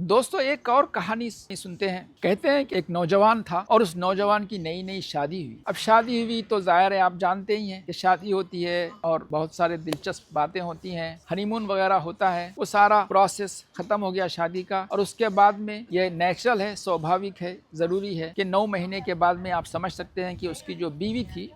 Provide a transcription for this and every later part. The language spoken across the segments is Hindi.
दोस्तों एक और कहानी सुनते हैं। कहते हैं कि एक नौजवान था और उस नौजवान की नई नई शादी हुई। अब शादी हुई तो जाहिर है आप जानते ही हैं कि शादी होती है और बहुत सारे दिलचस्प बातें होती हैं, हनीमून वगैरह होता है। वो सारा प्रोसेस खत्म हो गया शादी का और उसके बाद में ये नेचुरल है, स्वाभाविक है, जरूरी है कि 9 महीने के बाद में आप समझ सकते हैं कि उसकी जो बीवी थी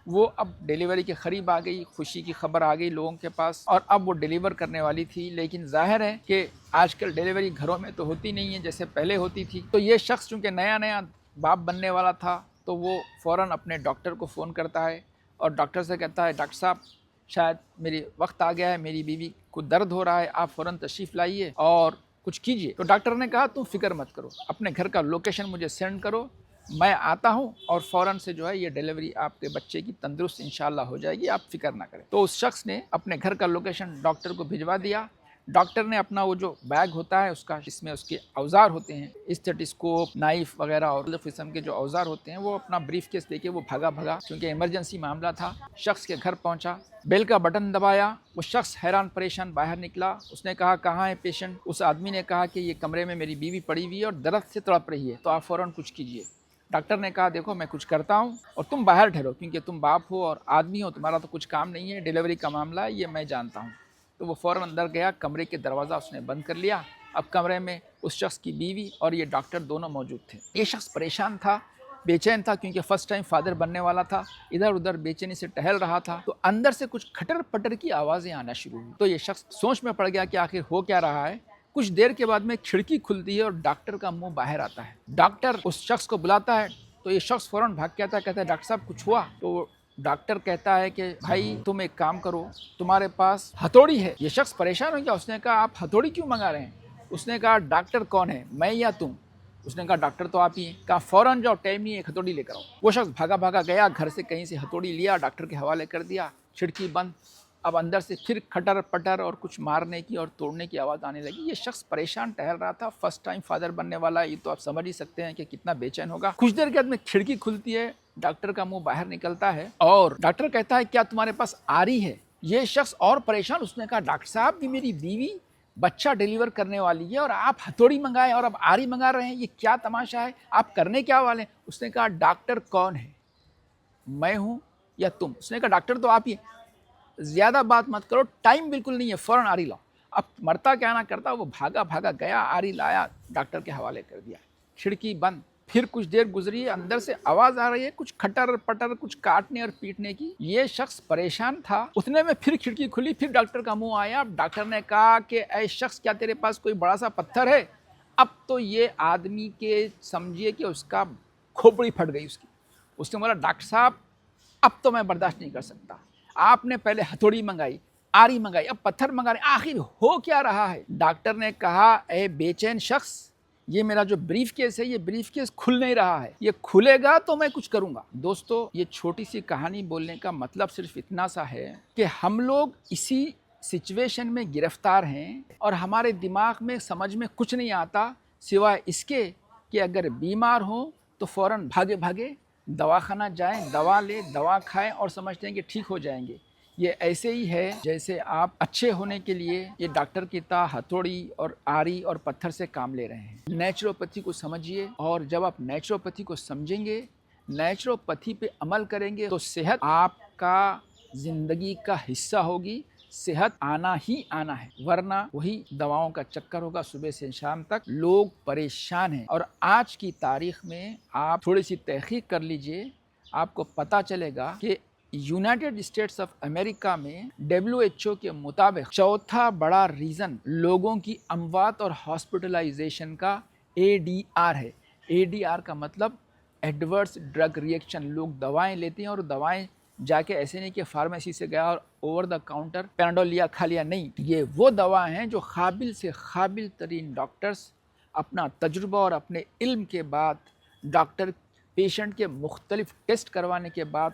वो अब डिलीवरी के करीब आ गई। खुशी की खबर आ गई लोगों के पास और अब वो डिलीवर करने वाली थी। लेकिन जाहिर है कि आजकल डिलीवरी घरों में तो होती नहीं है जैसे पहले होती थी। तो ये शख्स चूँकि नया नया बाप बनने वाला था तो वो फ़ौरन अपने डॉक्टर को फ़ोन करता है और डॉक्टर से कहता है, डॉक्टर साहब शायद मेरी वक्त आ गया है, मेरी बीवी को दर्द हो रहा है, आप फ़ौरन तशरीफ़ लाइए और कुछ कीजिए। तो डॉक्टर ने कहा तुम फिक्र मत करो, अपने घर का लोकेशन मुझे सेंड करो, मैं आता हूं और फ़ौरन से जो है ये डिलीवरी आपके बच्चे की तंदुरुस्त इंशाल्लाह हो जाएगी, आप फिक्र ना करें। तो उस शख्स ने अपने घर का लोकेशन डॉक्टर को भिजवा दिया। डॉक्टर ने अपना वो जो बैग होता है उसका, जिसमें उसके औजार होते हैं, स्टेथोस्कोप, नाइफ वगैरह और किस्म के जो औजार होते हैं, वो अपना ब्रीफ केस लेके वो भागा क्योंकि इमरजेंसी मामला था। शख्स के घर पहुंचा, बेल का बटन दबाया, वो शख्स हैरान परेशान बाहर निकला। उसने कहा कहाँ है पेशेंट? उस आदमी ने कहा कि ये कमरे में मेरी बीवी पड़ी हुई है और दर्द से तड़प रही है, तो आप फ़ौरन कुछ कीजिए। डॉक्टर ने कहा देखो मैं कुछ करता हूँ और तुम बाहर ठहरो, क्योंकि तुम बाप हो और आदमी हो, तुम्हारा तो कुछ काम नहीं है, डिलीवरी का मामला है, ये मैं जानता हूँ। तो वो फ़ौरन अंदर गया, कमरे के दरवाज़ा उसने बंद कर लिया। अब कमरे में उस शख्स की बीवी और ये डॉक्टर दोनों मौजूद थे। ये शख्स परेशान था, बेचैन था, क्योंकि फर्स्ट टाइम फादर बनने वाला था, इधर उधर बेचैनी से टहल रहा था। तो अंदर से कुछ खटर पटर की आवाज़ें आना शुरू हुई। तो ये शख्स सोच में पड़ गया कि आखिर हो क्या रहा है। कुछ देर के बाद में खिड़की खुलती है और डॉक्टर का मुंह बाहर आता है। डॉक्टर उस शख्स को बुलाता है तो ये शख्स फौरन भाग के आता है, कहता है डॉक्टर साहब कुछ हुआ? तो डॉक्टर कहता है कि भाई तुम एक काम करो, तुम्हारे पास हथौड़ी है। ये शख्स परेशान हो गया, उसने कहा आप हथौड़ी क्यों मंगा रहे हैं? उसने कहा डॉक्टर कौन है, मैं या तुम? उसने कहा डॉक्टर तो आप ही हैं। कहा फ़ौरन जाओ, टाइम नहीं है, एक हथौड़ी लेकर आओ। वो शख्स भागा गया, घर से कहीं से हथौड़ी लिया, डॉक्टर के हवाले कर दिया, खिड़की बंद। अब अंदर से फिर खटर पटर और कुछ मारने की और तोड़ने की आवाज़ आने लगी। ये शख्स परेशान टहल रहा था, फर्स्ट टाइम फादर बनने वाला, ये तो आप समझ ही सकते हैं कि कितना बेचैन होगा। कुछ देर के बाद में खिड़की खुलती है, डॉक्टर का मुंह बाहर निकलता है और डॉक्टर कहता है क्या तुम्हारे पास आरी है? ये शख्स और परेशान, उसने कहा डॉक्टर साहब कि मेरी बीवी बच्चा डिलीवर करने वाली है और आप हथौड़ी मंगाए और अब आरी मंगा रहे हैं, ये क्या तमाशा है, आप करने क्या वाले? उसने कहा डॉक्टर कौन है, मैं हूं या तुम? उसने कहा डॉक्टर तो आप ही, ज्यादा बात मत करो, टाइम बिल्कुल नहीं है, फौरन आरी लाओ। अब मरता क्या ना करता, वो भागा गया, आरी लाया, डॉक्टर के हवाले कर दिया, खिड़की बंद। फिर कुछ देर गुजरी, अंदर से आवाज आ रही है कुछ खटर पटर, कुछ काटने और पीटने की। ये शख्स परेशान था, उतने में फिर खिड़की खुली, फिर डॉक्टर का मुंह आया। डॉक्टर ने कहा कि ऐ शख्स क्या तेरे पास कोई बड़ा सा पत्थर है? अब तो ये आदमी के समझिए कि उसका खोपड़ी फट गई उसकी। उसने बोला डॉक्टर साहब अब तो मैं बर्दाश्त नहीं कर सकता, आपने पहले हथौड़ी मंगाई, आरी मंगाई, अब पत्थर मंगा रहे, आखिर हो क्या रहा है? डॉक्टर ने कहा ए बेचैन शख्स, ये मेरा जो ब्रीफ केस है, ये ब्रीफ केस खुल नहीं रहा है, ये खुलेगा तो मैं कुछ करूंगा। दोस्तों ये छोटी सी कहानी बोलने का मतलब सिर्फ इतना सा है कि हम लोग इसी सिचुएशन में गिरफ्तार हैं और हमारे दिमाग में समझ में कुछ नहीं आता सिवाय इसके कि अगर बीमार हो तो फौरन भागे दवाखाना जाएं, दवा ले, दवा खाएं और समझते हैं कि ठीक हो जाएंगे। ये ऐसे ही है जैसे आप अच्छे होने के लिए ये डॉक्टर की तरह हथौड़ी और आरी और पत्थर से काम ले रहे हैं। नेचुरोपैथी को समझिए और जब आप नेचुरोपैथी को समझेंगे, नेचुरोपैथी पे अमल करेंगे तो सेहत आपका जिंदगी का हिस्सा होगी। सेहत आना ही आना है, वरना वही दवाओं का चक्कर होगा सुबह से शाम तक। लोग परेशान हैं और आज की तारीख में आप थोड़ी सी तहकीक कर लीजिए, आपको पता चलेगा कि यूनाइटेड स्टेट्स ऑफ अमेरिका में WHO के मुताबिक चौथा बड़ा रीज़न लोगों की अमवात और हॉस्पिटलाइजेशन का ADR है। ADR का मतलब एडवर्स ड्रग रिएक्शन। लोग दवाएं लेते हैं और दवाएं जाके ऐसे नहीं कि फार्मेसी से गया और ओवर द काउंटर पैराडोल लिया खा लिया, नहीं, ये वो दवाएं हैं जो काबिल से काबिल तरीन डॉक्टर्स अपना तजुर्बा और अपने इल्म के बाद डॉक्टर पेशेंट के मुख्तलिफ टेस्ट करवाने के बाद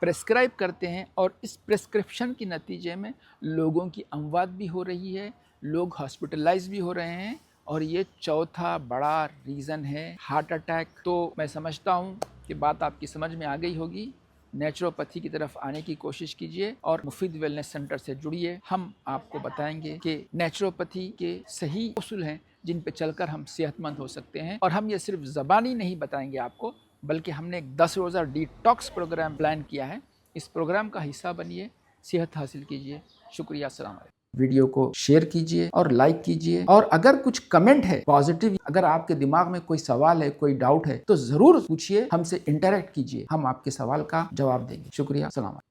प्रेस्क्राइब करते हैं और इस प्रेस्क्रिप्शन के नतीजे में लोगों की अमवात भी हो रही है, लोग हॉस्पिटलाइज भी हो रहे हैं और ये चौथा बड़ा रीज़न है हार्ट अटैक। तो मैं समझता हूँ कि बात आपकी समझ में आ गई होगी। नेचुरोपैथी की तरफ आने की कोशिश कीजिए और मुफीद वेलनेस सेंटर से जुड़िए। हम आपको बताएंगे कि नेचुरोपैथी के सही उसूल हैं जिन पे चलकर हम सेहतमंद हो सकते हैं। और हम ये सिर्फ ज़बानी नहीं बताएंगे आपको, बल्कि हमने एक 10 रोज़ा डिटॉक्स प्रोग्राम प्लान किया है। इस प्रोग्राम का हिस्सा बनिए, सेहत हासिल कीजिए। शुक्रिया, अस्सलाम वालेकुम। वीडियो को शेयर कीजिए और लाइक कीजिए, और अगर कुछ कमेंट है पॉजिटिव, अगर आपके दिमाग में कोई सवाल है, कोई डाउट है, तो जरूर पूछिए, हमसे इंटरेक्ट कीजिए, हम आपके सवाल का जवाब देंगे। शुक्रिया, अस्सलाम वालेकुम।